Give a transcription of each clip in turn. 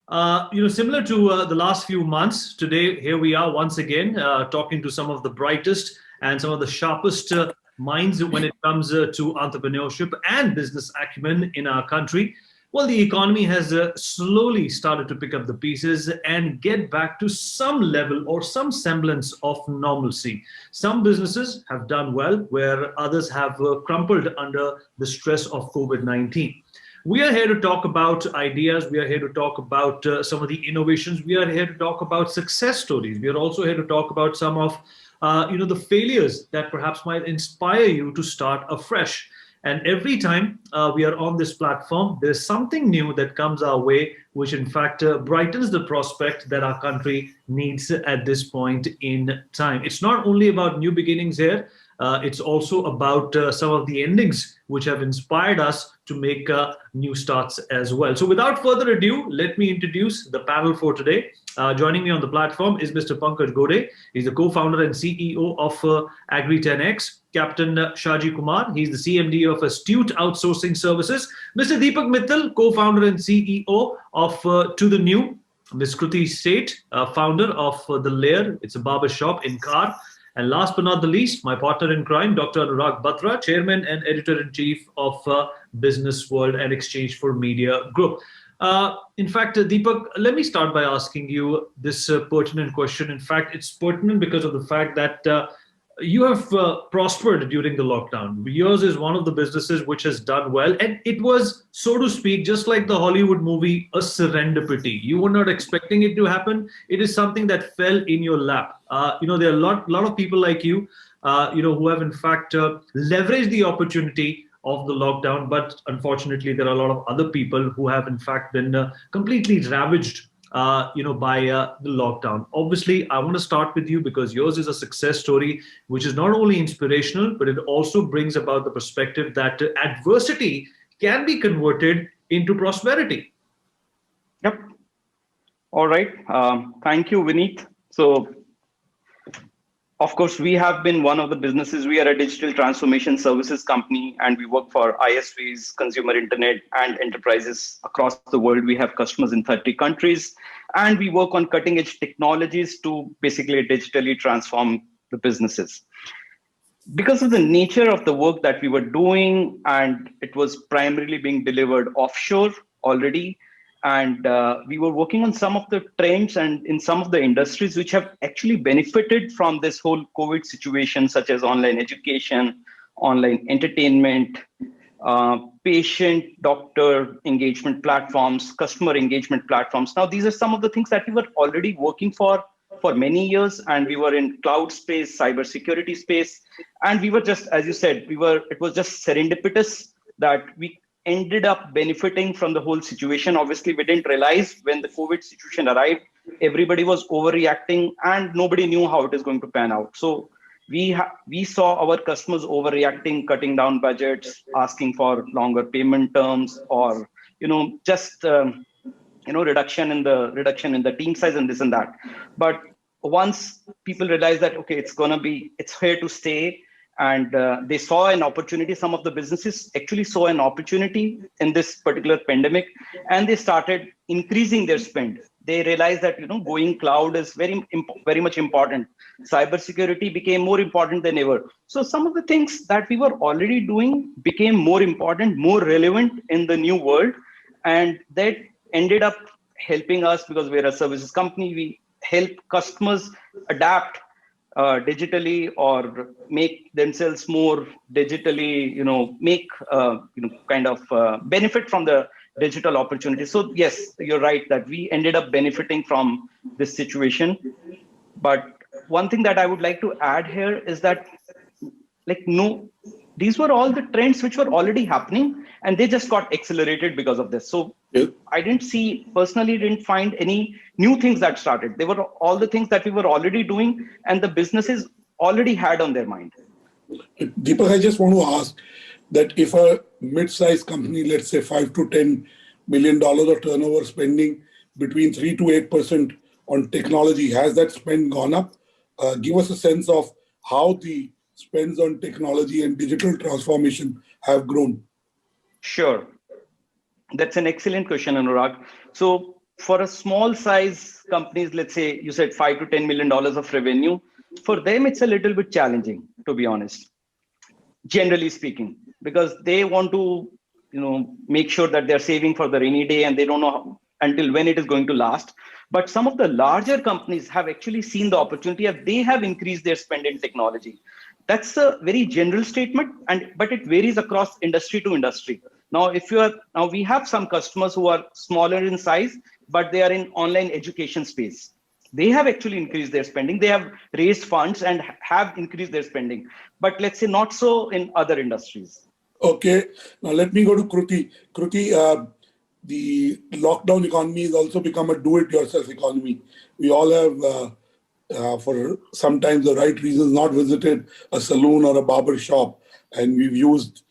Similar to the last few months, today here we are once again talking to some of the brightest and some of the sharpest minds when it comes to entrepreneurship and business acumen in our country. Well, the economy has slowly started to pick up the pieces and get back to some level or some semblance of normalcy. Some businesses have done well, where others have crumpled under the stress of COVID-19. We are here to talk about ideas. We are here to talk about some of the innovations. We are here to talk about success stories. We are also here to talk about some of the failures that perhaps might inspire you to start afresh. And every time we are on this platform, there's something new that comes our way, which in fact brightens the prospect that our country needs at this point in time. It's not only about new beginnings here. It's also about some of the endings which have inspired us to make new starts as well. So without further ado, let me introduce the panel for today. Joining me on the platform is Mr. Pankajj Ghode. He's the co-founder and CEO of Agri10X. Captain Shaji Kumar. He's the CMD of Astute Outsourcing Services. Mr. Deepak Mittal, co-founder and CEO of To The New. Ms. Kruti, Sheth, founder of the Lair. It's a barbershop in Car. And last but not the least, my partner in crime, Dr. Anurag Batra, Chairman and Editor-in-Chief of BusinessWorld and Exchange for Media Group. In fact, Deepak, let me start by asking you this pertinent question. In fact, it's pertinent because of the fact that you have prospered during the lockdown. Yours is one of the businesses which has done well. And it was, so to speak, just like the Hollywood movie, a serendipity. You were not expecting it to happen. It is something that fell in your lap. There are a lot of people like you, who have in fact leveraged the opportunity of the lockdown. But unfortunately, there are a lot of other people who have in fact been completely ravaged by the lockdown. Obviously, I want to start with you because yours is a success story, which is not only inspirational, but it also brings about the perspective that adversity can be converted into prosperity. Yep. All right. Thank you, Vineet. So, of course, we have been one of the businesses. We are a digital transformation services company, and we work for ISVs, consumer internet, and enterprises across the world. We have customers in 30 countries, and we work on cutting edge technologies to basically digitally transform the businesses. Because of the nature of the work that we were doing, and it was primarily being delivered offshore already, and we were working on some of the trends and in some of the industries which have actually benefited from this whole COVID situation, such as online education, online entertainment, patient-doctor engagement platforms, customer engagement platforms. Now, these are some of the things that we were already working for many years, and we were in cloud space, cybersecurity space, and we were just, as you said, it was just serendipitous that we ended up benefiting from the whole situation. Obviously, we didn't realize when the COVID situation arrived, everybody was overreacting and nobody knew how it is going to pan out. So we saw our customers overreacting, cutting down budgets, asking for longer payment terms, or reduction in the team size and this and that. But once people realized that, okay, it's here to stay, and they saw an opportunity. Some of the businesses actually saw an opportunity in this particular pandemic, and they started increasing their spend. They realized that going cloud is very much important. Cybersecurity became more important than ever. So some of the things that we were already doing became more important, more relevant in the new world, and that ended up helping us because we're a services company. We help customers adapt digitally or make themselves more digitally, benefit from the digital opportunity. So yes, you're right that we ended up benefiting from this situation. But one thing that I would like to add here is that, these were all the trends which were already happening, and they just got accelerated because of this. So I personally didn't find any new things that started. They were all the things that we were already doing and the businesses already had on their mind. Deepak, I just want to ask that if a mid-sized company, let's say $5 to $10 million of turnover, spending between 3 to 8% on technology, has that spend gone up? Give us a sense of how the spends on technology and digital transformation have grown. Sure. That's an excellent question, Anurag. So for a small size companies, let's say you said $5 to $10 million of revenue, for them it's a little bit challenging, to be honest, generally speaking, because they want to make sure that they're saving for the rainy day and they don't know until when it is going to last. But some of the larger companies have actually seen the opportunity and they have increased their spend in technology. That's a very general statement, but it varies across industry to industry. Now, we have some customers who are smaller in size, but they are in online education space. They have actually increased their spending. They have raised funds and have increased their spending. But let's say not so in other industries. Okay, now let me go to Kruti. Kruti, the lockdown economy has also become a do-it-yourself economy. We all have, for sometimes the right reasons, not visited a saloon or a barber shop, and we've used,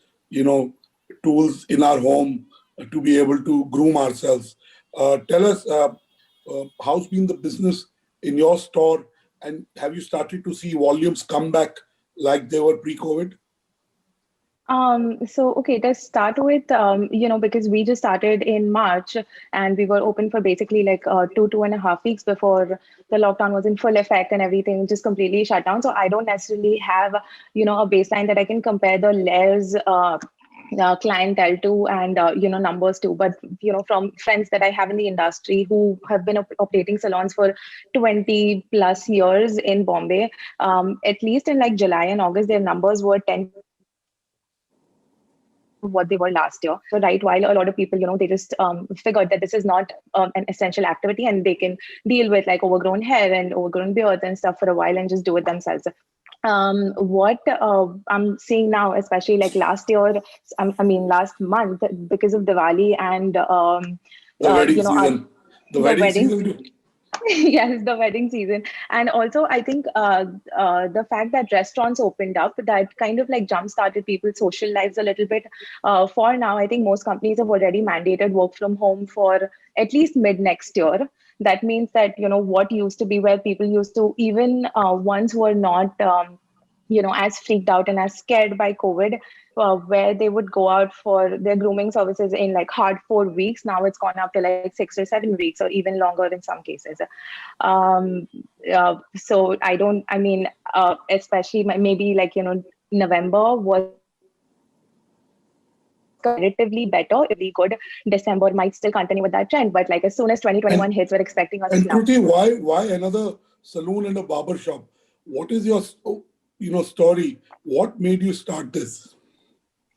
tools in our home to be able to groom ourselves. Tell us, how's been the business in your store, and have you started to see volumes come back like they were pre-COVID? Okay, to start with, because we just started in March and we were open for basically like 2.5 weeks before the lockdown was in full effect and everything just completely shut down. So I don't necessarily have, a baseline that I can compare the Lair's clientele to and, numbers to. But, from friends that I have in the industry who have been operating salons for 20 plus years in Bombay, at least in like July and August, their numbers were 10 what they were last year. So right, while a lot of people, they just figured that this is not an essential activity and they can deal with like overgrown hair and overgrown beards and stuff for a while and just do it themselves. What I'm seeing now, especially like last year, last month, because of Diwali and the wedding season. The wedding season. Yes, the wedding season. And also, I think the fact that restaurants opened up, that kind of like jump-started people's social lives a little bit. For now, I think most companies have already mandated work from home for at least mid next year. That means that, what used to be where people used to, even ones who are not, as freaked out and as scared by COVID, where they would go out for their grooming services in like hard 4 weeks. Now it's gone up to like 6 or 7 weeks or even longer in some cases. So especially maybe like, November was comparatively better. If we could, December might still continue with that trend. But like as soon as 2021 hits, we're expecting us to snap. And Kruti, why another saloon and a barber shop? What is your story? What made you start this?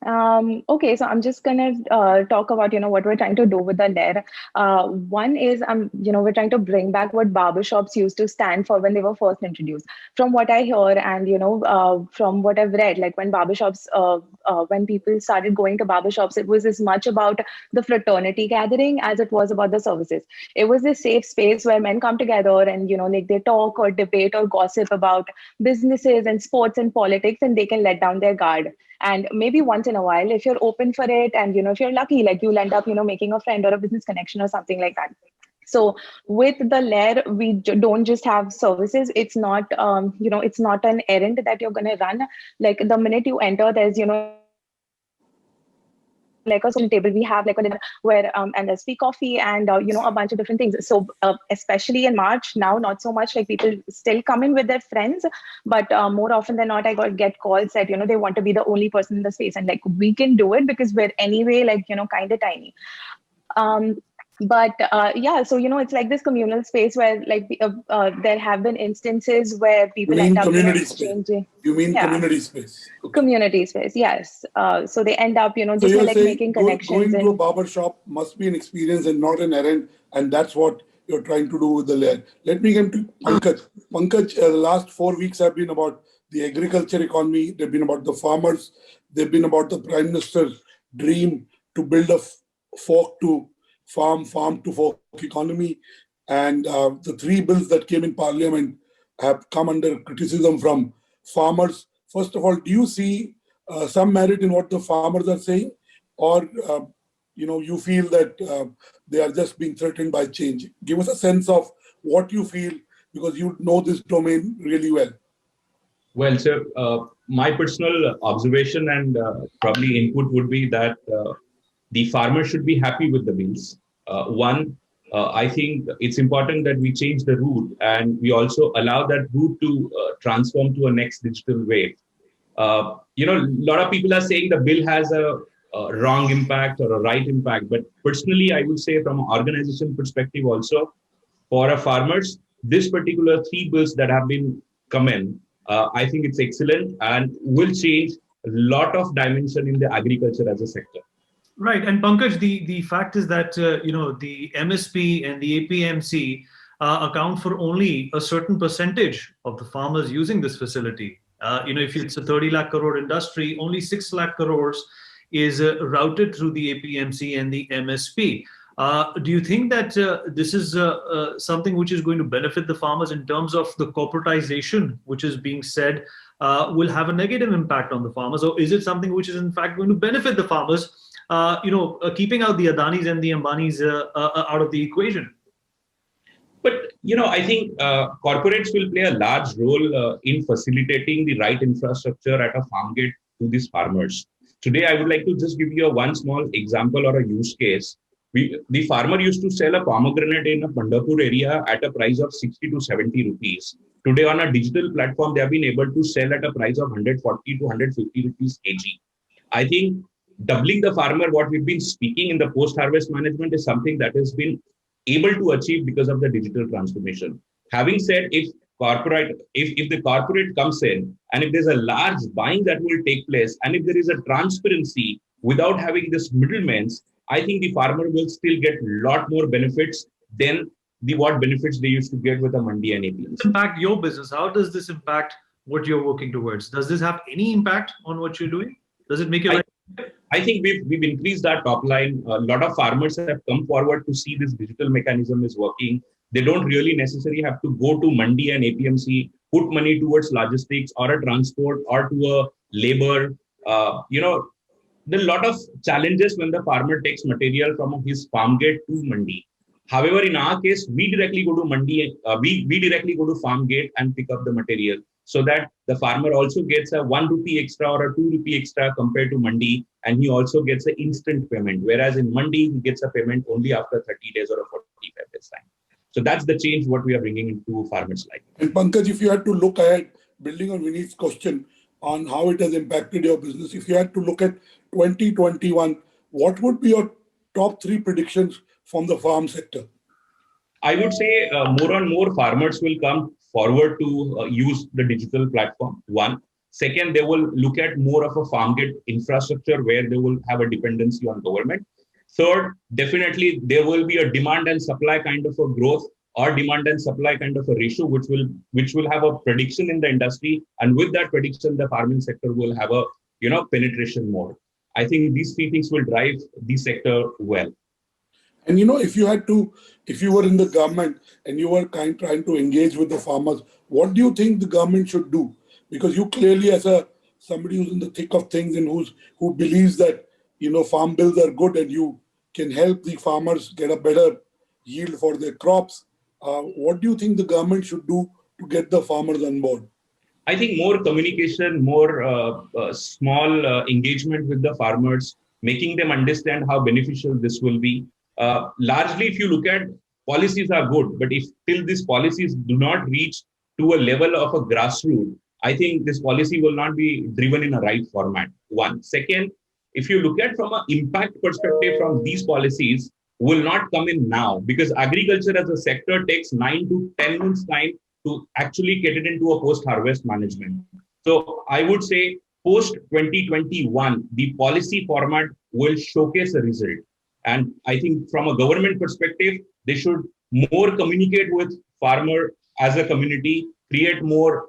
Okay, so I'm just gonna talk about what we're trying to do with the Lair. One is we're trying to bring back what barbershops used to stand for when they were first introduced. From what I hear and from what I've read, like when barbershops, when people started going to barbershops, it was as much about the fraternity gathering as it was about the services. It was a safe space where men come together and like they talk or debate or gossip about businesses and sports and politics, and they can let down their guard. And maybe once in a while, if you're open for it and, if you're lucky, like you'll end up, making a friend or a business connection or something like that. So with the Lair, we don't just have services. It's not, it's not an errand that you're going to run. Like the minute you enter, there's, like a social table we have like where and there's free coffee and a bunch of different things. So especially in March now, not so much, like people still come in with their friends, but more often than not I get calls that they want to be the only person in the space, and like we can do it because we're anyway like kind of tiny. But so it's like this communal space where like there have been instances where people end up exchanging. You mean community space? Okay. Community space, yes. So they end up just so like making connections. Going to a barber shop must be an experience and not an errand, and that's what you're trying to do with the Lair. Let me get to Pankajj. Pankajj, the last 4 weeks have been about the agriculture economy. They've been about the farmers. They've been about the Prime Minister's dream to build a fork to farm to fork economy. And the 3 bills that came in Parliament have come under criticism from farmers. First of all, do you see some merit in what the farmers are saying, or you feel that they are just being threatened by change? Give us a sense of what you feel, because you know this domain really well. Well, so my personal observation and probably input would be that the farmer should be happy with the bills. One, I think it's important that we change the route and we also allow that route to transform to a next digital wave. A lot of people are saying the bill has a wrong impact or a right impact, but personally, I would say from an organization perspective also, for our farmers, this particular three bills that have been come in, I think it's excellent and will change a lot of dimension in the agriculture as a sector. Right, and Pankaj, the fact is that the MSP and the APMC account for only a certain percentage of the farmers using this facility. If it's a 30 lakh crore industry, only 6 lakh crores is routed through the APMC and the MSP. Do you think that this is something which is going to benefit the farmers in terms of the corporatization, which is being said, will have a negative impact on the farmers, or is it something which is in fact going to benefit the farmers? Keeping out the Adanis and the Ambanis out of the equation. But, I think corporates will play a large role in facilitating the right infrastructure at a farm gate to these farmers. Today, I would like to just give you one small example or a use case. The farmer used to sell a pomegranate in a Pandharpur area at a price of 60 to 70 rupees. Today, on a digital platform, they have been able to sell at a price of 140 to 150 rupees kg. I think doubling the farmer, what we've been speaking in the post-harvest management is something that has been able to achieve because of the digital transformation. Having said, if the corporate comes in and if there's a large buying that will take place and if there is a transparency without having this middlemen, I think the farmer will still get a lot more benefits than what benefits they used to get with a mandi and APMC. Impact your business. How does this impact what you're working towards? Does this have any impact on what you're doing? Does it make your life? I think we've increased our top line. A lot of farmers have come forward to see this digital mechanism is working. They don't really necessarily have to go to mandi and APMC, put money towards logistics or a transport or to a labor. There are a lot of challenges when the farmer takes material from his farm gate to mandi. However, in our case, we directly go to mandi, we directly go to farm gate and pick up the material, so that the farmer also gets a 1 rupee extra or a 2 rupee extra compared to mandi, and he also gets an instant payment. Whereas in mandi, he gets a payment only after 30 days or a 45 days time. So that's the change what we are bringing into farmers' life. And Pankaj, if you had to look ahead, building on Vineet's question on how it has impacted your business, if you had to look at 2021, what would be your top 3 predictions from the farm sector? I would say more and more farmers will come forward to use the digital platform. One. Second, they will look at more of a farm gate infrastructure where they will have a dependency on government. Third, definitely there will be a demand and supply kind of a growth or demand and supply kind of a ratio, which will have a prediction in the industry. And with that prediction, the farming sector will have a penetration more. I think these 3 things will drive the sector well. And if you were in the government and you were trying to engage with the farmers, what do you think the government should do? Because you clearly, as somebody who's in the thick of things and who believes that farm bills are good and you can help the farmers get a better yield for their crops, what do you think the government should do to get the farmers on board? I think more communication, more small engagement with the farmers, making them understand how beneficial this will be. Largely, if you look at policies are good, but if till these policies do not reach to a level of a grassroots, I think this policy will not be driven in a right format. One. Second, if you look at from an impact perspective from these policies, will not come in now, because agriculture as a sector takes 9 to 10 months time to actually get it into a post-harvest management. So I would say post 2021, the policy format will showcase a result. And I think from a government perspective, they should more communicate with farmer as a community, create more,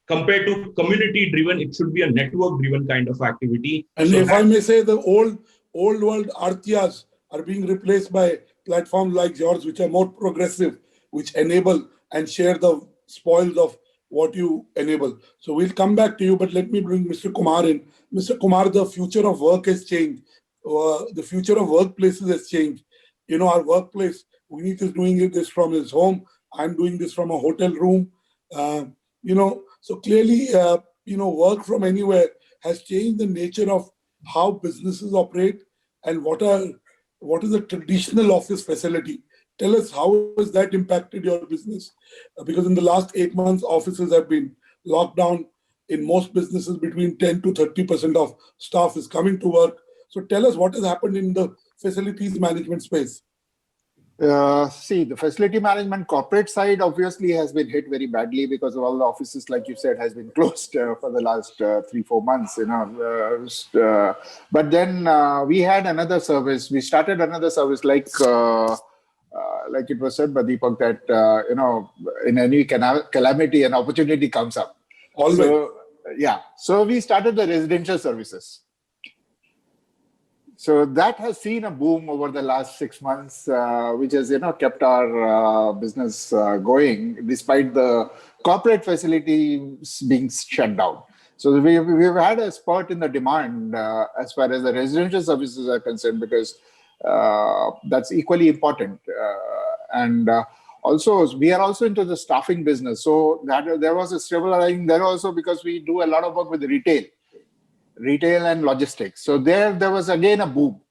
compared to community driven, it should be a network driven kind of activity. And so if I may say, the old world Arthyas are being replaced by platforms like yours, which are more progressive, which enable and share the spoils of what you enable. So we'll come back to you, but let me bring Mr. Kumar in. Mr. Kumar, the future of work has changed. The future of workplaces has changed. Our workplace, Vineet is doing this from his home. I'm doing this from a hotel room. So clearly, work from anywhere has changed the nature of how businesses operate and what are what is a traditional office facility? Tell us how has that impacted your business? Because in the last 8 months, offices have been locked down. In most businesses, between 10 to 30% of staff is coming to work. So tell us what has happened in the facilities management space. See, the facility management corporate side obviously has been hit very badly because of all the offices, like you said, has been closed for the last 3-4 months. But then we had another service. We started another service like it was said by Deepak that in any calamity, an opportunity comes up. Always. So we started the residential services. So that has seen a boom over the last 6 months, which has kept our business going despite the corporate facilities being shut down. So we've had a spurt in the demand as far as the residential services are concerned, because that's equally important. And also, we are also into the staffing business. So that there was a stabilizing there also, because we do a lot of work with retail and logistics. So there was again a boom.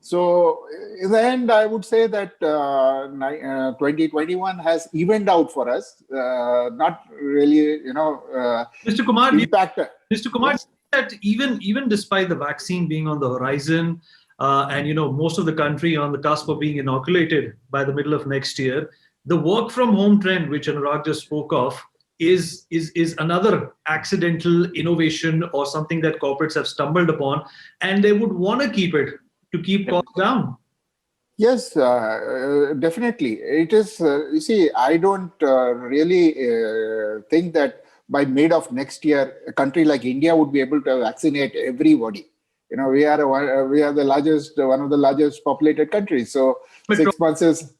So in the end, I would say that 2021 has evened out for us. Not really, Mr. Kumar, impacted. Mr. Kumar, that even despite the vaccine being on the horizon, and most of the country on the cusp of being inoculated by the middle of next year, the work from home trend, which Anurag just spoke of, is another accidental innovation or something that corporates have stumbled upon, and they would want to keep it to keep costs down. Yes, definitely. It is, you see, I don't really think that by mid of next year, a country like India would be able to vaccinate everybody. We are one of the largest populated countries. So But 6 months is...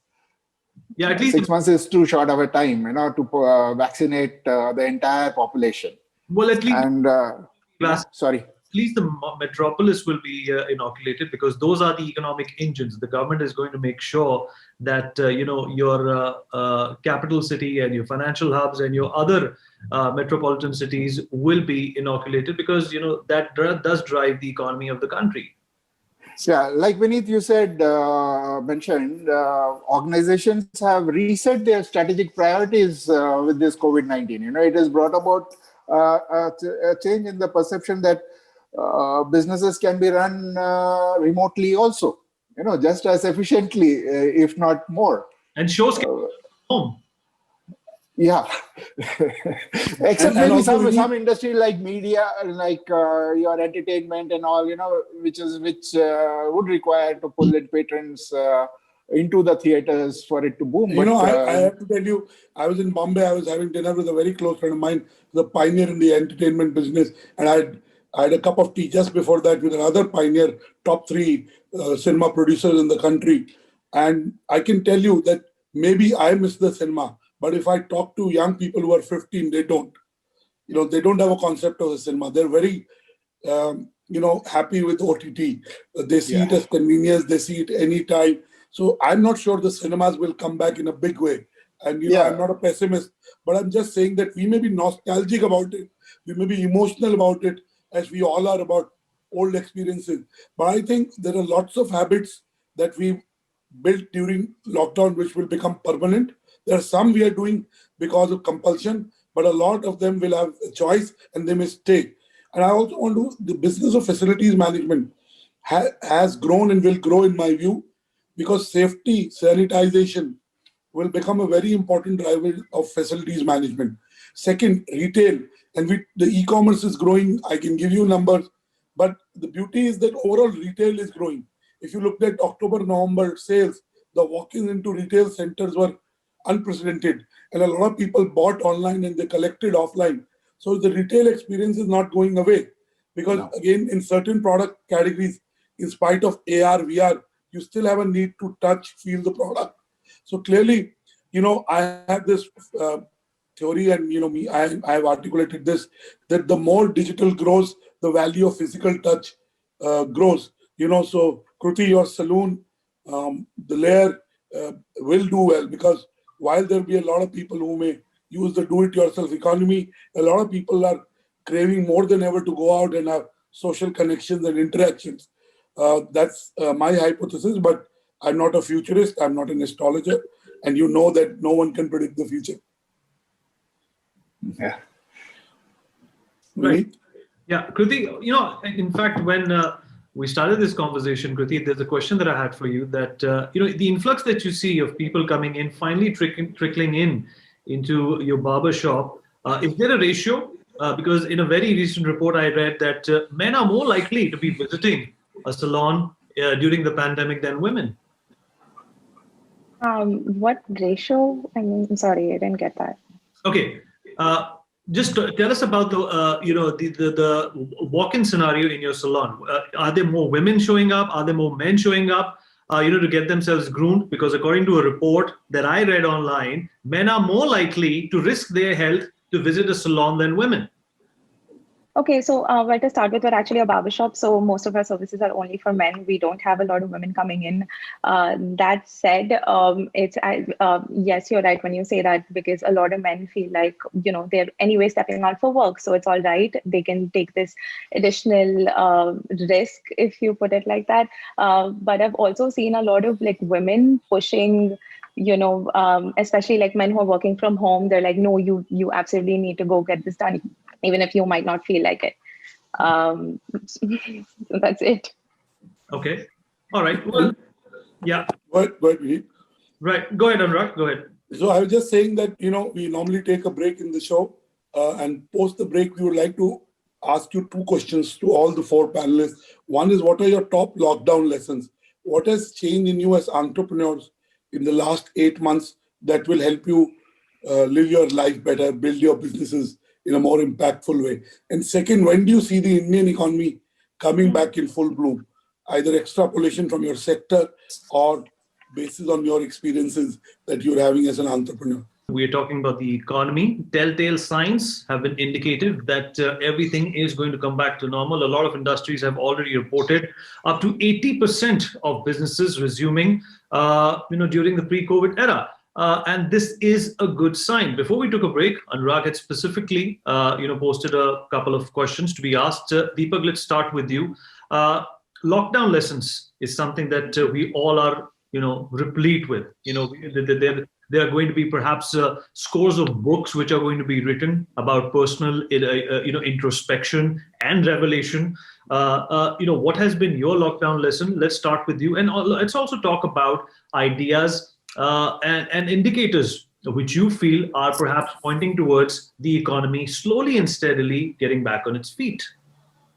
Yeah, at least 6 months is too short of a time, to vaccinate the entire population. Well, at least sorry. At least the metropolis will be inoculated, because those are the economic engines. The government is going to make sure that your capital city and your financial hubs and your other metropolitan cities will be inoculated, because that does drive the economy of the country. Yeah, like Vineet, you mentioned, organizations have reset their strategic priorities with this COVID-19. It has brought about a change in the perception that businesses can be run remotely also, just as efficiently, if not more. And shows home. Yeah, except maybe some industry like media, like your entertainment and all, which would require to pull in patrons into the theaters for it to boom. I have to tell you, I was in Bombay. I was having dinner with a very close friend of mine, the pioneer in the entertainment business, and I had a cup of tea just before that with another pioneer, top 3 cinema producers in the country, and I can tell you that maybe I miss the cinema. But if I talk to young people who are 15, they don't. They don't have a concept of the cinema. They're very, happy with OTT. They see it as convenience. They see it anytime. So I'm not sure the cinemas will come back in a big way. And, I'm not a pessimist, but I'm just saying that we may be nostalgic about it. We may be emotional about it, as we all are about old experiences. But I think there are lots of habits that we built during lockdown, which will become permanent. There are some we are doing because of compulsion, but a lot of them will have a choice and they may stay. And I also want the business of facilities management has grown and will grow, in my view, because safety, sanitization will become a very important driver of facilities management. Second, retail, and the e-commerce is growing. I can give you numbers, but the beauty is that overall retail is growing. If you looked at October, November sales, the walk-ins into retail centers were unprecedented, and a lot of people bought online and they collected offline. So the retail experience is not going away, because again, in certain product categories, in spite of AR, VR, you still have a need to touch, feel the product. So clearly, I have this theory, and I have articulated this, that the more digital grows, the value of physical touch grows. So Kruti, your saloon, the Lair will do well, because while there will be a lot of people who may use the do-it-yourself economy, a lot of people are craving more than ever to go out and have social connections and interactions. That's my hypothesis. But I'm not a futurist, I'm not an astrologer, and you know that no one can predict the future. Yeah. Right. Yeah, Kruti, in fact, when we started this conversation, Kruti, there's a question that I had for you that, the influx that you see of people coming in, finally trickling in into your barbershop, is there a ratio? Because in a very recent report, I read that men are more likely to be visiting a salon during the pandemic than women. What ratio? I mean, I'm sorry, I didn't get that. Okay. Just tell us about the walk-in scenario in your salon. Are there more women showing up? Are there more men showing up? To get themselves groomed? Because according to a report that I read online, men are more likely to risk their health to visit a salon than women. Okay, so where to start with, we're actually a barbershop, so most of our services are only for men. We don't have a lot of women coming in. That said, yes, you're right when you say that, because a lot of men feel like, they're anyway stepping out for work, so it's all right. They can take this additional risk, if you put it like that. But I've also seen a lot of women pushing, especially men who are working from home. They're like, no, you absolutely need to go get this done, even if you might not feel like it. So that's it. Okay. All right. Well, yeah. But Right. Go ahead, Anurag. Go ahead. So I was just saying that, we normally take a break in the show, and post the break, we would like to ask you two questions to all the four panelists. One is, what are your top lockdown lessons? What has changed in you as entrepreneurs in the last 8 months that will help you live your life better, build your businesses in a more impactful way? And second, when do you see the Indian economy coming back in full bloom? Either extrapolation from your sector or basis on your experiences that you're having as an entrepreneur. We are talking about the economy. Telltale signs have been indicative that everything is going to come back to normal. A lot of industries have already reported up to 80% of businesses resuming, during the pre-COVID era. And this is a good sign. Before we took a break, Anurag had specifically, posted a couple of questions to be asked. Deepak, let's start with you. Lockdown lessons is something that we all are, replete with. There are going to be perhaps scores of books which are going to be written about personal, introspection and revelation. What has been your lockdown lesson? Let's start with you, and let's also talk about ideas and indicators which you feel are perhaps pointing towards the economy slowly and steadily getting back on its feet.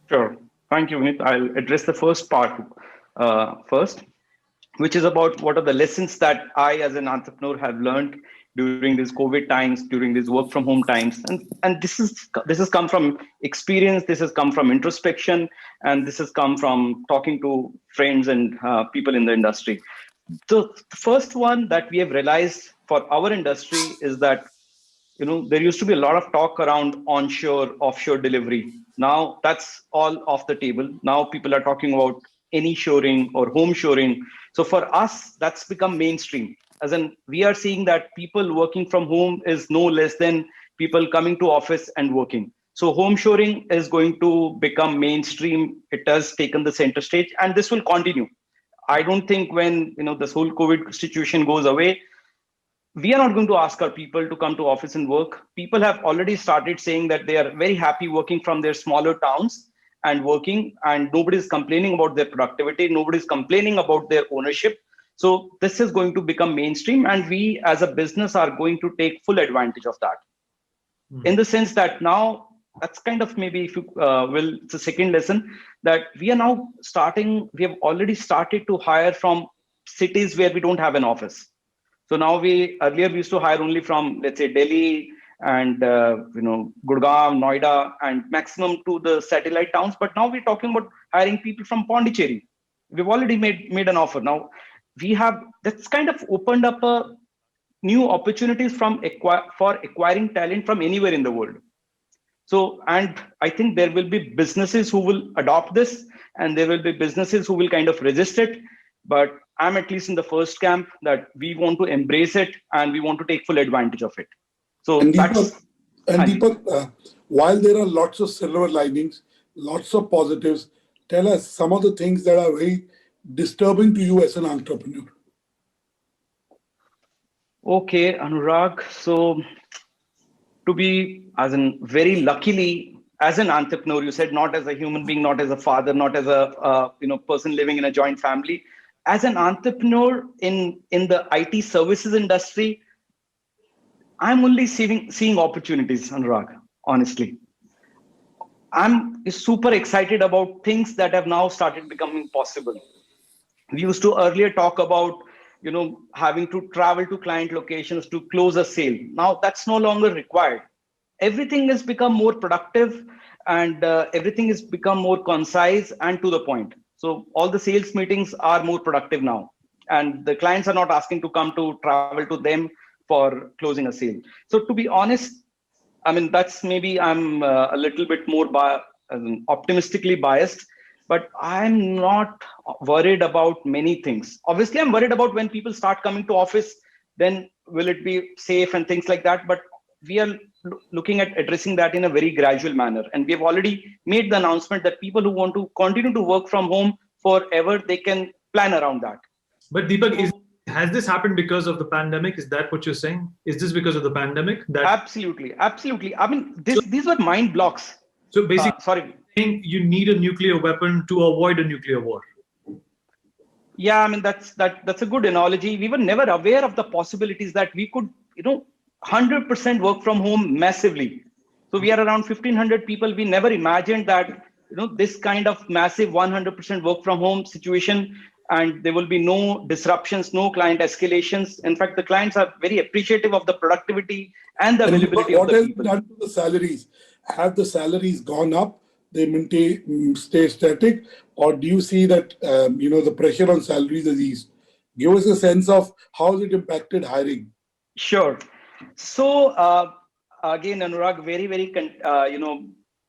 Sure. Thank you, Vineet. I'll address the first part first, which is about what are the lessons that I, as an entrepreneur, have learned during these COVID times, during these work from home times. And this has come from experience, this has come from introspection, and this has come from talking to friends and people in the industry. So the first one that we have realized for our industry is that, there used to be a lot of talk around onshore, offshore delivery. Now that's all off the table. Now people are talking about any shoring or home shoring. So for us, that's become mainstream. As in, we are seeing that people working from home is no less than people coming to office and working. So home shoring is going to become mainstream. It has taken the center stage, and this will continue. I don't think when this whole COVID situation goes away, we are not going to ask our people to come to office and work. People have already started saying that they are very happy working from their smaller towns and working, and nobody's complaining about their productivity. Nobody's complaining about their ownership. So this is going to become mainstream, and we as a business are going to take full advantage of that. In the sense that now, that's kind of maybe, if you will, it's a second lesson that we are now starting. We have already started to hire from cities where we don't have an office. So now earlier we used to hire only from, let's say, Delhi and Gurgaon, Noida, and maximum to the satellite towns. But now we're talking about hiring people from Pondicherry. We've already made an offer. Now that's kind of opened up a new opportunities for acquiring talent from anywhere in the world. So, and I think there will be businesses who will adopt this, and there will be businesses who will kind of resist it. But I'm at least in the first camp that we want to embrace it and we want to take full advantage of it. So Deepak, while there are lots of silver linings, lots of positives, tell us some of the things that are very disturbing to you as an entrepreneur. Okay, Anurag. So to be very luckily as an entrepreneur, you said not as a human being, not as a father, not as a person living in a joint family. As an entrepreneur in the IT services industry, I'm only seeing opportunities, Anurag. Honestly, I'm super excited about things that have now started becoming possible. We used to earlier talk about having to travel to client locations to close a sale. Now that's no longer required. Everything has become more productive, and everything has become more concise and to the point. So all the sales meetings are more productive now, and the clients are not asking to come to travel to them for closing a sale. So to be honest, I mean, that's maybe I'm a little bit more optimistically biased, but I'm not worried about many things. Obviously, I'm worried about when people start coming to office, then will it be safe and things like that. But we are looking at addressing that in a very gradual manner. And we have already made the announcement that people who want to continue to work from home forever, they can plan around that. But Deepak, has this happened because of the pandemic? Is that what you're saying? Is this because of the pandemic? Absolutely. I mean, these were mind blocks. So basically, sorry. You need a nuclear weapon to avoid a nuclear war. Yeah, I mean, that's a good analogy. We were never aware of the possibilities that we could, 100% work from home massively. So we are around 1,500 people. We never imagined that, this kind of massive 100% work from home situation, and there will be no disruptions, no client escalations. In fact, the clients are very appreciative of the productivity and the availability of the people. What has done to the salaries? Have the salaries gone up? They stay static, or do you see that the pressure on salaries is eased? Give us a sense of how has it impacted hiring. Sure. So again, Anurag, very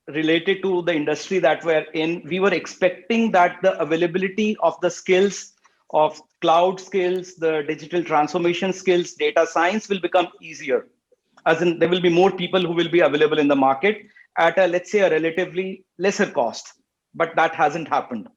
related to the industry that we're in, we were expecting that the availability of the skills of cloud skills, the digital transformation skills, data science will become easier. As in, there will be more people who will be available in the market at let's say, a relatively lesser cost. But that hasn't happened.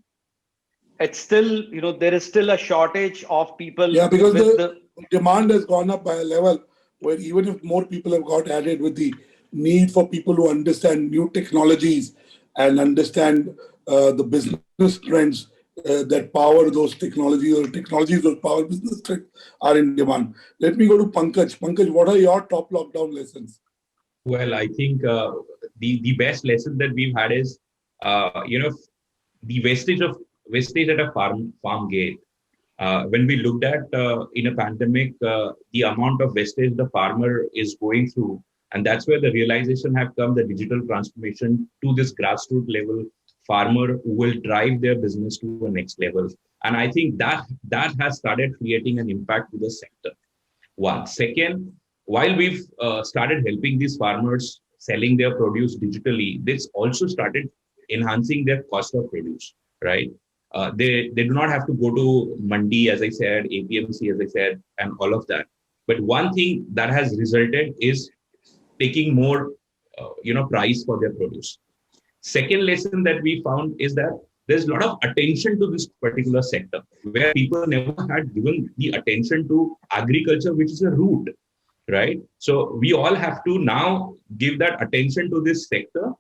It's still, there is still a shortage of people. Yeah, because the demand has gone up by a level where even if more people have got added with the need for people who understand new technologies and understand the business trends that power those technologies, or technologies that power business trends are in demand. Let me go to Pankajj. Pankajj, what are your top lockdown lessons? Well, I think the best lesson that we've had is, the wastage at a farm gate. When we looked at in a pandemic, the amount of wastage the farmer is going through, and that's where the realization have come, the digital transformation to this grassroots level farmer who will drive their business to the next level. And I think that has started creating an impact to the sector. One. Second, while we've started helping these farmers selling their produce digitally, this also started enhancing their cost of produce, right? They do not have to go to Mandi, as I said, APMC, as I said, and all of that. But one thing that has resulted is taking more, price for their produce. Second lesson that we found is that there's a lot of attention to this particular sector, where people never had given the attention to agriculture, which is a root, right? So we all have to now give that attention to this sector,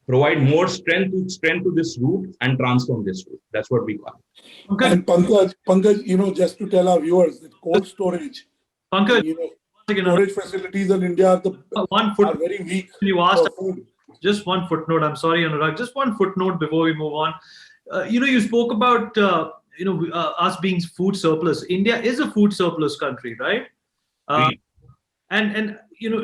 provide more strength to this route, and transform this route. That's what we call it. Okay. And Pankajj, just to tell our viewers that cold storage, Pankajj, storage facilities in India are very weak. You asked food. Just one footnote. I'm sorry, Anurag. Just one footnote before we move on. You spoke about us being food surplus. India is a food surplus country, right? And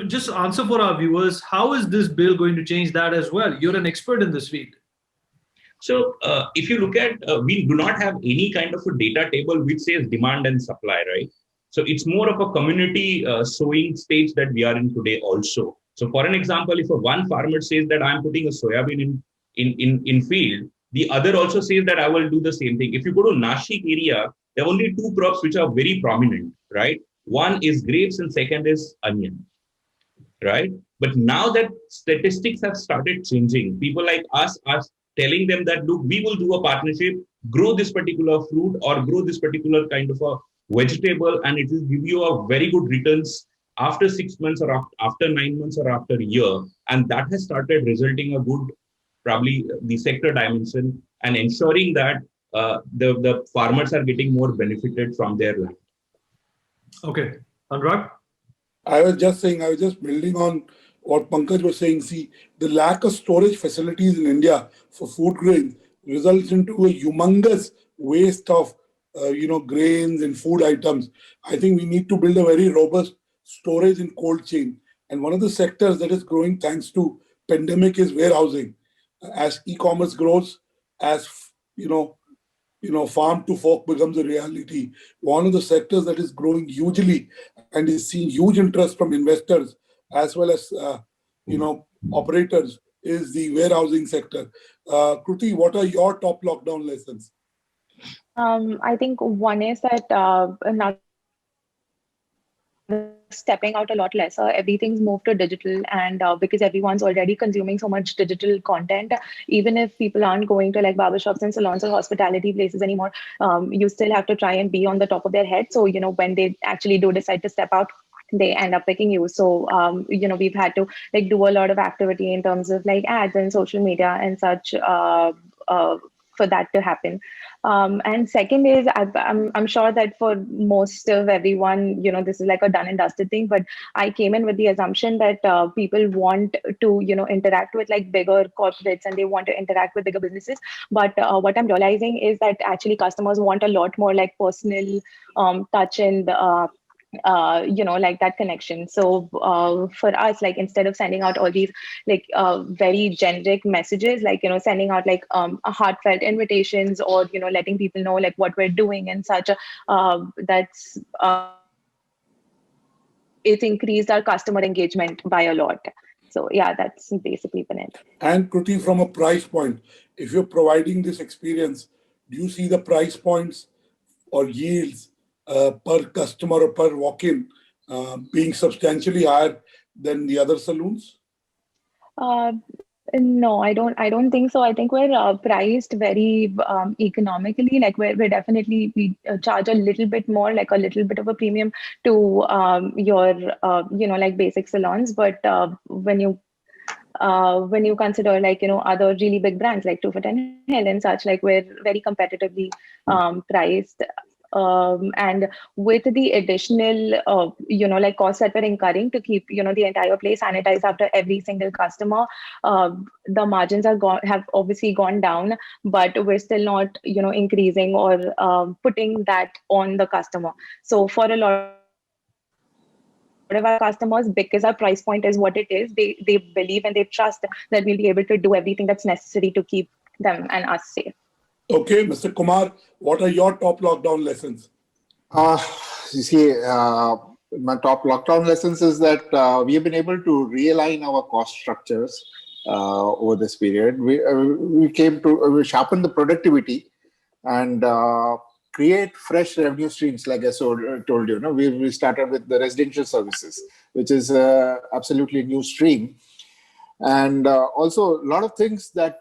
just answer for our viewers, how is this bill going to change that as well? You're an expert in this field. So if you look at, we do not have any kind of a data table which says demand and supply, right? So it's more of a community sowing stage that we are in today also. So for an example, if one farmer says that I'm putting a soybean in field, the other also says that I will do the same thing. If you go to Nashik area, there are only two crops which are very prominent, right? One is grapes and second is onion, right? But now that statistics have started changing, people like us are telling them that, look, we will do a partnership, grow this particular fruit or grow this particular kind of a vegetable, and it will give you a very good returns after 6 months or after 9 months or after a year. And that has started resulting a good, probably the sector dimension, and ensuring that the farmers are getting more benefited from their land. Okay. Anurag? I was just building on what Pankajj was saying. See, the lack of storage facilities in India for food grains results into a humongous waste of, grains and food items. I think we need to build a very robust storage and cold chain. And one of the sectors that is growing thanks to pandemic is warehousing. As e-commerce grows, as farm to fork becomes a reality. One of the sectors that is growing hugely and is seeing huge interest from investors as well as operators is the warehousing sector. Kruti, what are your top lockdown lessons? I think one is that now stepping out a lot lesser. Everything's moved to digital, and because everyone's already consuming so much digital content, even if people aren't going to like barbershops and salons or hospitality places anymore, you still have to try and be on the top of their head. So, when they actually do decide to step out, they end up picking you. So, we've had to like do a lot of activity in terms of like ads and social media and such for that to happen. And second is, I'm sure that for most of everyone, this is like a done and dusted thing, but I came in with the assumption that people want to, interact with like bigger corporates and they want to interact with bigger businesses. But what I'm realizing is that actually customers want a lot more like personal touch and like that connection. So for us, like instead of sending out all these like very generic messages, like sending out like heartfelt invitations or letting people know like what we're doing and such, that's it's increased our customer engagement by a lot. So yeah, that's basically been it. And Kruti, from a price point, if you're providing this experience, do you see the price points or yields per customer or per walk-in being substantially higher than the other saloons? No, I don't think so. I think we're priced very economically. Like we charge a little bit more, like a little bit of a premium to your like basic salons. But when you consider like other really big brands like 2 for 10 Hill and such, like we're very competitively priced. And with the additional, like costs that we're incurring to keep, the entire place sanitized after every single customer, the margins have obviously gone down, but we're still not, increasing or putting that on the customer. So for a lot of our customers, because our price point is what it is, they believe and they trust that we'll be able to do everything that's necessary to keep them and us safe. Okay, Mr. Kumar, what are your top lockdown lessons? You see, my top lockdown lessons is that we have been able to realign our cost structures over this period. We sharpen the productivity and create fresh revenue streams. Like I told you, we started with the residential services, which is absolutely new stream. And also a lot of things that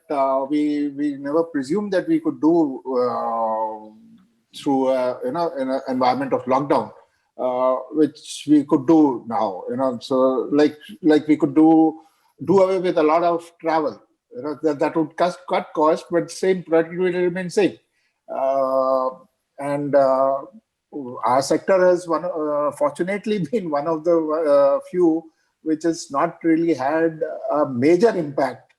we never presumed that we could do through in an environment of lockdown, which we could do now. So like we could do away with a lot of travel. That would cut cost, but same productivity will remain same. And our sector has fortunately been one of the few which has not really had a major impact,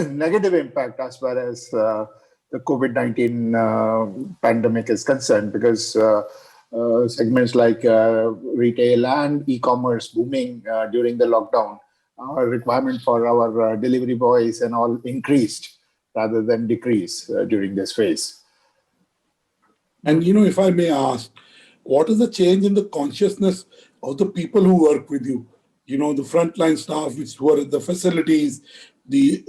negative impact as far as the COVID-19 pandemic is concerned, because segments like retail and e-commerce booming during the lockdown, our requirement for our delivery boys and all increased rather than decreased during this phase. And if I may ask, what is the change in the consciousness of the people who work with you? The frontline staff, who are at the facilities, the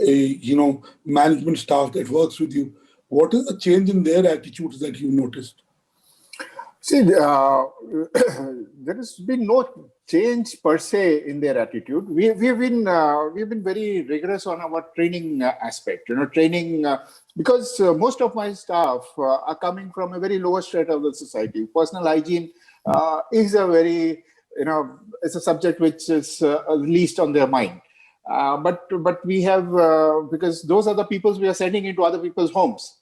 management staff that works with you. What is the change in their attitudes that you noticed? See, there has been no change per se in their attitude. We've been very rigorous on our training aspect. Training because most of my staff are coming from a very lower strata of the society. Personal hygiene is a very, it's a subject which is least on their mind. But we have, because those are the people we are sending into other people's homes.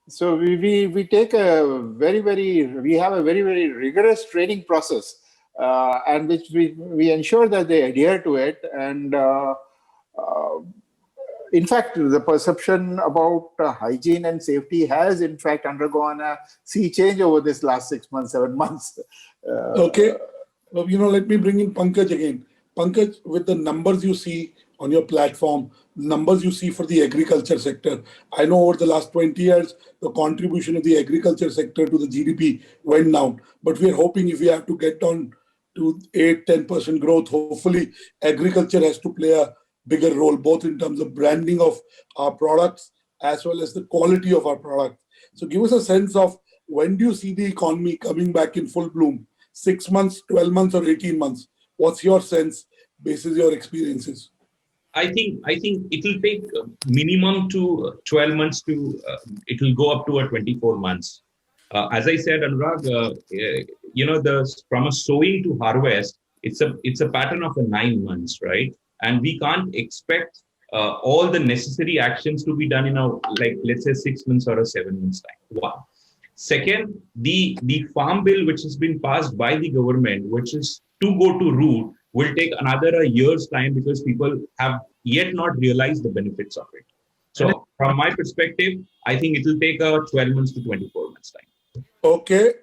So we take we have a very, very rigorous training process, and which we ensure that they adhere to it. And in fact, the perception about hygiene and safety has in fact undergone a sea change over this last 6 months, 7 months. Okay. Let me bring in Pankajj again. Pankajj, with the numbers you see on your platform, numbers you see for the agriculture sector, I know over the last 20 years, the contribution of the agriculture sector to the GDP went down. But we are hoping if we have to get down to 8-10% growth, hopefully agriculture has to play a bigger role, both in terms of branding of our products as well as the quality of our products. So give us a sense of when do you see the economy coming back in full bloom? 6 months, 12 months, or 18 months? What's your sense basis your experiences? I think it will take minimum to 12 months to it will go up to a 24 months. As I said, Anurag, from a sowing to harvest, it's a pattern of 9 months, right? And we can't expect all the necessary actions to be done in let's say 6 months or a 7 months time. One. Second, the farm bill which has been passed by the government, which is to go to root, will take another year's time because people have yet not realized the benefits of it. So from my perspective, I think it will take 12 months to 24 months time. Okay.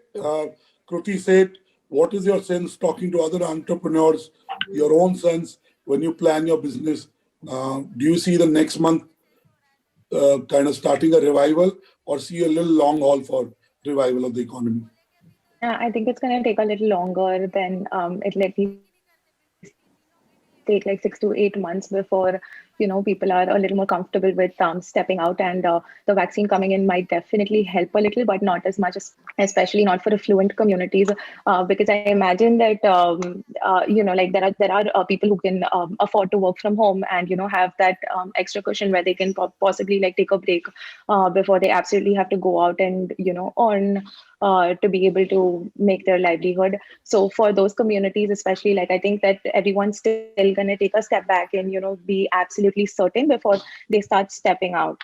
Kruti said, what is your sense talking to other entrepreneurs, your own sense when you plan your business? Do you see the next month kind of starting a revival or see a little long haul for revival of the economy? I think it's going to take a little longer than it'll at least take like 6 to 8 months before people are a little more comfortable with stepping out, and the vaccine coming in might definitely help a little, but not as much, especially not for affluent communities, because I imagine that there are people who can afford to work from home and have that extra cushion where they can possibly take a break before they absolutely have to go out and earn to be able to make their livelihood. So for those communities, especially, I think that everyone's still going to take a step back and be absolutely certain before they start stepping out.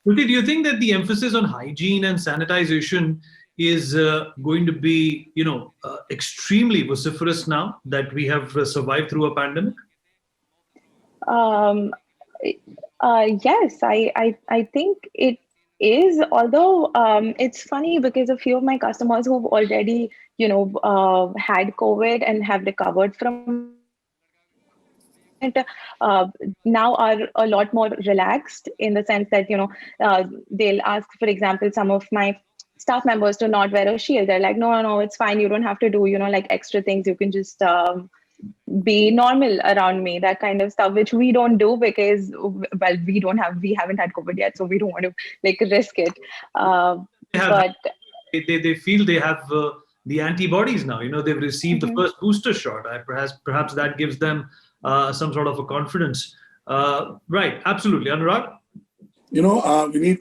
Kruti, do you think that the emphasis on hygiene and sanitization is going to be, extremely vociferous now that we have survived through a pandemic? Yes, I think it is. Although it's funny because a few of my customers who've already, had COVID and have recovered from it, now are a lot more relaxed in the sense that they'll ask, for example, some of my staff members to not wear a shield. They're like, no, it's fine. You don't have to do extra things. You can just be normal around me, that kind of stuff, which we don't do because we haven't had COVID yet, so we don't want to risk it. But they feel they have the antibodies now. They've received the first booster shot. Perhaps that gives them some sort of a confidence. Right, absolutely. Anurag? Vineet,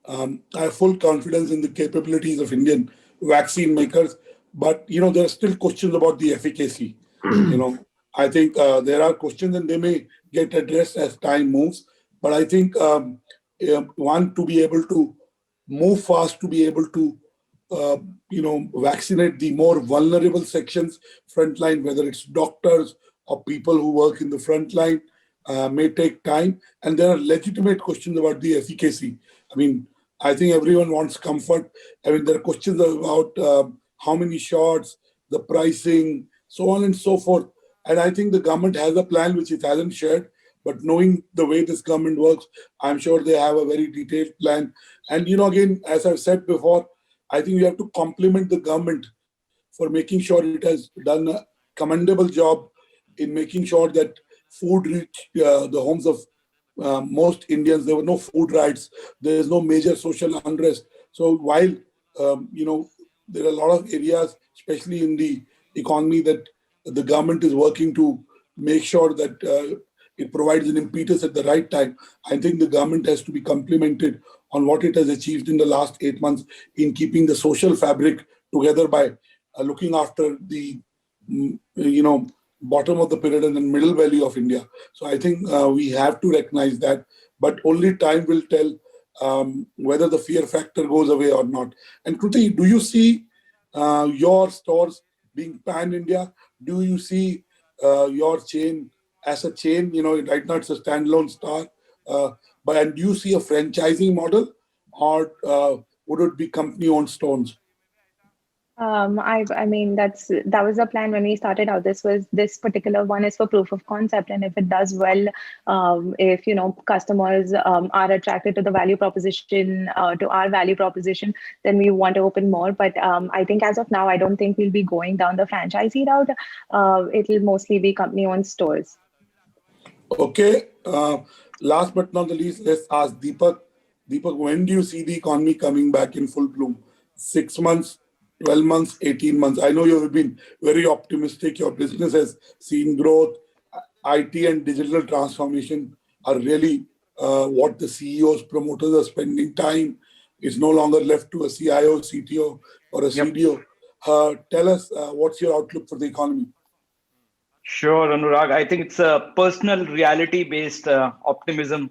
I have full confidence in the capabilities of Indian vaccine makers, but, there are still questions about the efficacy. I think there are questions and they may get addressed as time moves. But I think, one, to be able to move fast, to be able to, vaccinate the more vulnerable sections, frontline, whether it's doctors or people who work in the front line, may take time. And there are legitimate questions about the efficacy. I think everyone wants comfort. There are questions about how many shots, the pricing, so on and so forth. And I think the government has a plan which it hasn't shared. But knowing the way this government works, I'm sure they have a very detailed plan. And, again, as I've said before, I think we have to compliment the government for making sure it has done a commendable job in making sure that food reached the homes of most Indians. There were no food riots. There is no major social unrest. So while, there are a lot of areas, especially in the economy, that the government is working to make sure that it provides an impetus at the right time, I think the government has to be complimented on what it has achieved in the last 8 months in keeping the social fabric together by looking after the bottom of the pyramid and the middle valley of India. So I think we have to recognize that, but only time will tell whether the fear factor goes away or not. And Kruti, do you see your stores being pan-India? Do you see your chain as a chain? Right now it's a standalone store. And do you see a franchising model, or would it be company-owned stores? I mean, that was the plan when we started out. This particular one is for proof of concept, and if it does well, if customers are attracted to the value proposition, to our value proposition, then we want to open more. But I think as of now, I don't think we'll be going down the franchisee route. It'll mostly be company-owned stores. Okay. Last but not the least, let's ask Deepak. Deepak, when do you see the economy coming back in full bloom? 6 months, 12 months, 18 months? I know you have been very optimistic. Your business has seen growth. IT and digital transformation are really what the CEOs, promoters are spending time. It's no longer left to a CIO, CTO, or a CDO. Tell us, what's your outlook for the economy? Sure, Anurag. I think it's a personal reality-based optimism.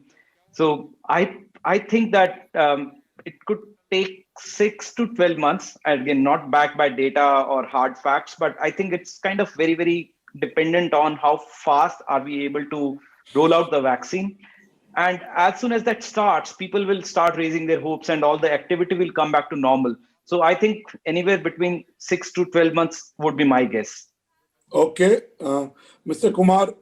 So I think that it could take 6 to 12 months. Again, not backed by data or hard facts, but I think it's kind of very, very dependent on how fast are we able to roll out the vaccine. And as soon as that starts, people will start raising their hopes and all the activity will come back to normal. So I think anywhere between 6 to 12 months would be my guess. Okay. Mr. Kumar,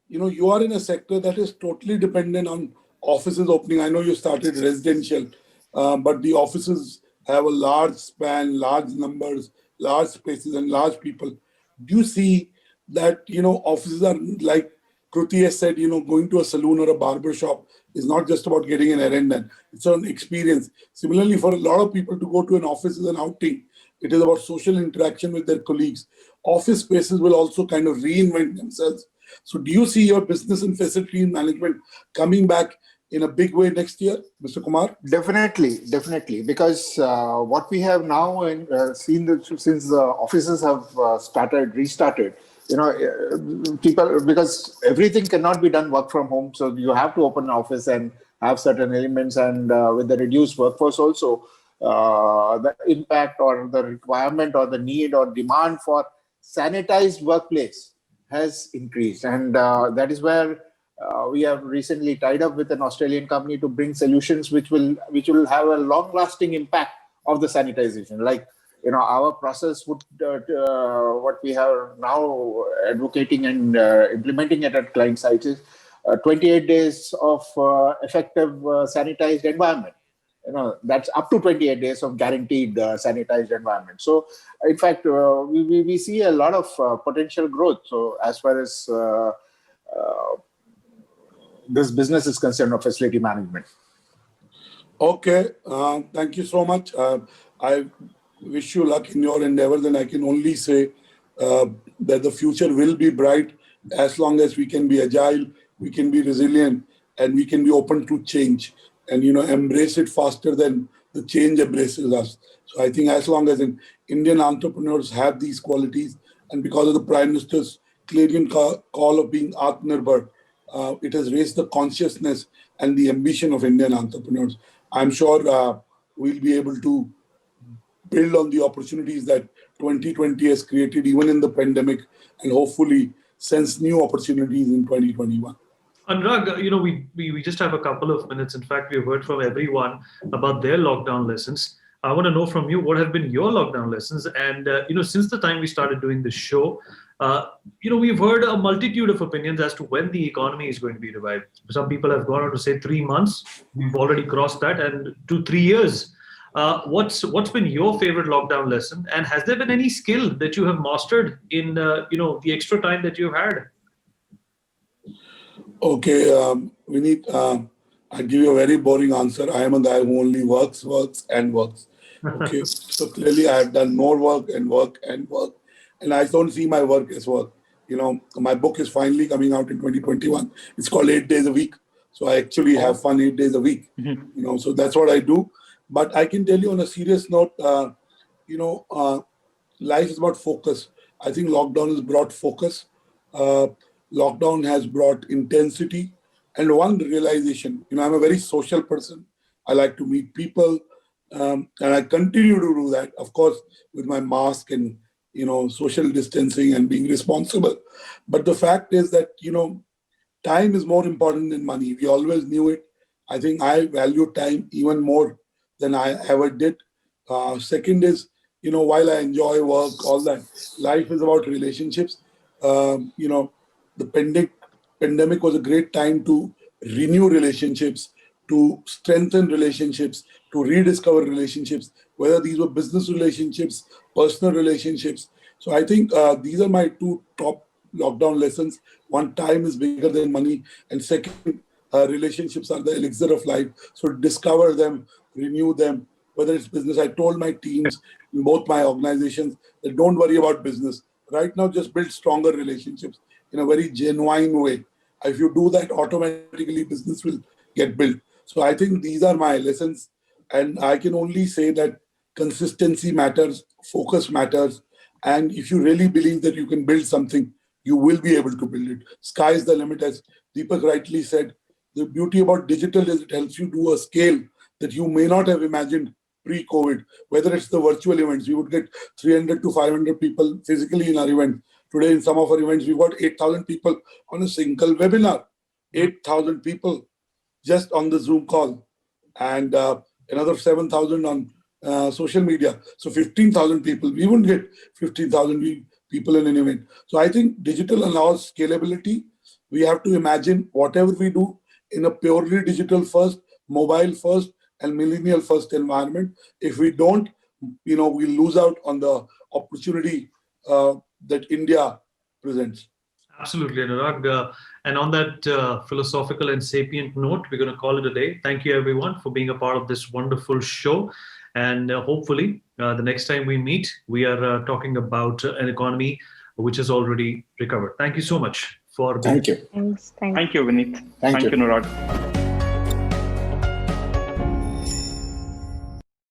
you are in a sector that is totally dependent on offices opening. I know you started residential, but the offices have a large span, large numbers, large spaces, and large people. Do you see that, offices are like Kruti has said, going to a saloon or a barbershop is not just about getting an errand done. It's an experience. Similarly, for a lot of people to go to an office is an outing. It is about social interaction with their colleagues. Office spaces will also kind of reinvent themselves. So do you see your business and facility management coming back in a big way next year, Mr. Kumar? Definitely. Because what we have now seen since the offices have restarted, people, because everything cannot be done work from home. So you have to open an office and have certain elements, and with the reduced workforce also, the impact or the requirement or the need or demand for sanitized workplace has increased. And that is where we have recently tied up with an Australian company to bring solutions which will have a long-lasting impact of the sanitization. Like, our process would, what we are now advocating and implementing it at client sites is 28 days of effective sanitized environment. That's up to 28 days of guaranteed sanitized environment. So, in fact, we see a lot of potential growth. So, as far as this business is concerned of facility management. Okay, thank you so much. I wish you luck in your endeavors, and I can only say that the future will be bright as long as we can be agile, we can be resilient, and we can be open to change, and embrace it faster than the change embraces us. So I think as long as Indian entrepreneurs have these qualities, and because of the Prime Minister's clarion call of being Atmanirbhar, it has raised the consciousness and the ambition of Indian entrepreneurs. I'm sure we'll be able to build on the opportunities that 2020 has created, even in the pandemic, and hopefully sense new opportunities in 2021. Anurag, we just have a couple of minutes. In fact, we've heard from everyone about their lockdown lessons. I want to know from you, what have been your lockdown lessons? And, since the time we started doing this show, we've heard a multitude of opinions as to when the economy is going to be revived. Some people have gone on to say 3 months. We've already crossed that, and 2 3 years. What's been your favorite lockdown lesson? And has there been any skill that you have mastered in, the extra time that you've had? Okay, Vineet, I'll give you a very boring answer. I am a guy who only works. Okay, so clearly I have done more work, and I don't see my work as work. My book is finally coming out in 2021. It's called 8 Days a Week. So I actually have fun 8 days a week, so that's what I do. But I can tell you on a serious note, life is about focus. I think lockdown has brought focus. Lockdown has brought intensity and one realization. I'm a very social person. I like to meet people, and I continue to do that, of course, with my mask and social distancing and being responsible. But the fact is that time is more important than money. We always knew it. I think I value time even more than I ever did. Second is, while I enjoy work, all that, life is about relationships. The pandemic was a great time to renew relationships, to strengthen relationships, to rediscover relationships, whether these were business relationships, personal relationships. So I think these are my two top lockdown lessons. One, time is bigger than money. And second, relationships are the elixir of life. So discover them, renew them, whether it's business. I told my teams in both my organizations that don't worry about business. Right now, just build stronger relationships in a very genuine way. If you do that, automatically business will get built. So I think these are my lessons. And I can only say that consistency matters, focus matters. And if you really believe that you can build something, you will be able to build it. Sky is the limit, as Deepak rightly said. The beauty about digital is it helps you do a scale that you may not have imagined pre-COVID. Whether it's the virtual events, we would get 300 to 500 people physically in our event. Today, in some of our events, we've got 8,000 people on a single webinar. 8,000 people just on the Zoom call, and another 7,000 on social media. So 15,000 people. We wouldn't get 15,000 people in an event. So I think digital allows scalability. We have to imagine whatever we do in a purely digital first, mobile first, and millennial first environment. If we don't, we lose out on the opportunity that India presents. Absolutely, Anurag. And on that philosophical and sapient note, we're going to call it a day. Thank you, everyone, for being a part of this wonderful show. And hopefully, the next time we meet, we are talking about an economy which has already recovered. Thank you so much for being Thank you. Thanks. Thank you, Vineet. Thank you. Anurag.